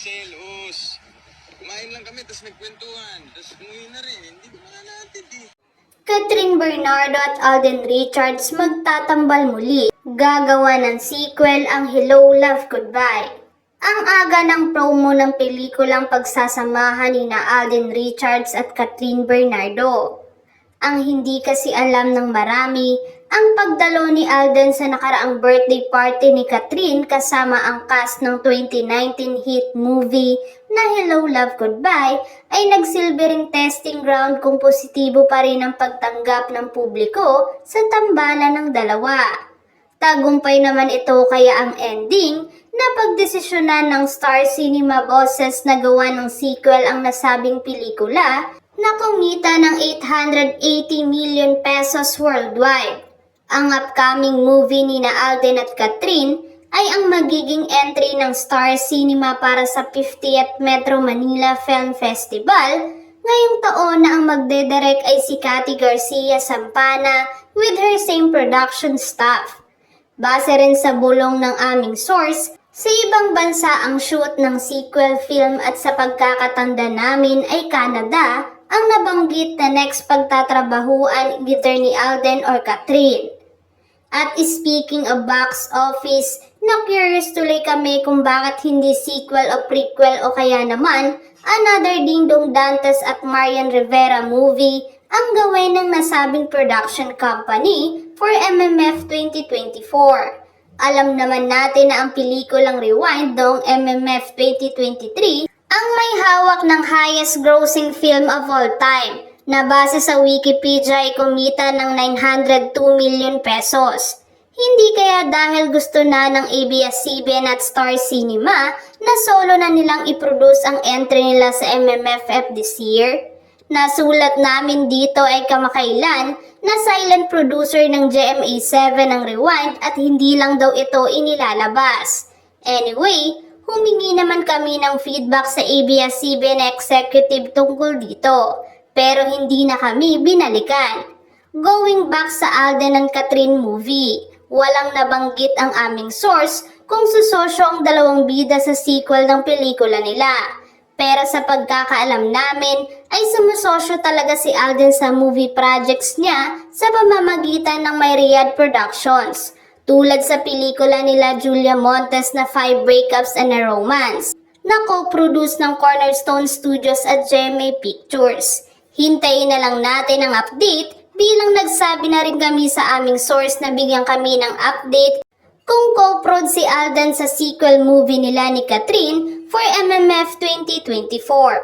Magselos. Kumain lang kami, tapos nagkwentuhan. Tapos umuwi na rin. Hindi ko natin eh. Catherine Bernardo at Alden Richards magtatambal muli. Gagawa ng sequel ang Hello, Love, Goodbye. Ang aga ng promo ng pelikulang pagsasamahan ni Alden Richards at Catherine Bernardo. Ang hindi kasi alam ng marami, ang pagdalo ni Alden sa nakaraang birthday party ni Catherine kasama ang cast ng 2019 hit movie na Hello, Love, Goodbye ay nagsilbering testing ground kung positibo pa rin ang pagtanggap ng publiko sa tambalan ng dalawa. Tagumpay naman ito kaya ang ending na pagdesisyonan ng Star Cinema bosses na gawa ng sequel ang nasabing pelikula na kumita ng 880 million pesos worldwide. Ang upcoming movie ni Alden at Catherine ay ang magiging entry ng Star Cinema para sa 50th Metro Manila Film Festival. Ngayong taon na ang magdedirect ay si Cathy Garcia Sampana with her same production staff. Base rin sa bulong ng aming source, sa ibang bansa ang shoot ng sequel film at sa pagkakatanda namin ay Canada ang nabanggit na next pagtatrabahuan either ni Alden or Catherine. At speaking of box office, na-curious tuloy kami kung bakit hindi sequel o prequel o kaya naman another Ding Dong Dantes at Marian Rivera movie ang gawin ng nasabing production company for MMF 2024. Alam naman natin na ang pelikulang Rewind noong MMF 2023 ang may hawak ng highest grossing film of all time na base sa Wikipedia ay kumita ng 902 million pesos. Hindi kaya dahil gusto na ng ABS-CBN at Star Cinema na solo na nilang i-produce ang entry nila sa MMFF this year? Nasulat namin dito ay kamakailan na silent producer ng GMA7 ang Rewind at hindi lang daw ito inilalabas. Anyway, humingi naman kami ng feedback sa ABS-CBN executive tungkol dito, pero hindi na kami binalikan. Going back sa Alden and Catherine movie, walang nabanggit ang aming source kung susosyo ang dalawang bida sa sequel ng pelikula nila. Pero sa pagkakaalam namin ay sumusosyo talaga si Alden sa movie projects niya sa pamamagitan ng May Riyadh Productions, tulad sa pelikula nila Julia Montes na 5 Breakups and a Romance, na co-produce ng Cornerstone Studios at GMA Pictures. Hintayin na lang natin ang update bilang nagsabi na rin kami sa aming source na bigyan kami ng update kung co-prod si Alden sa sequel movie nila ni Catherine for MMF 2024.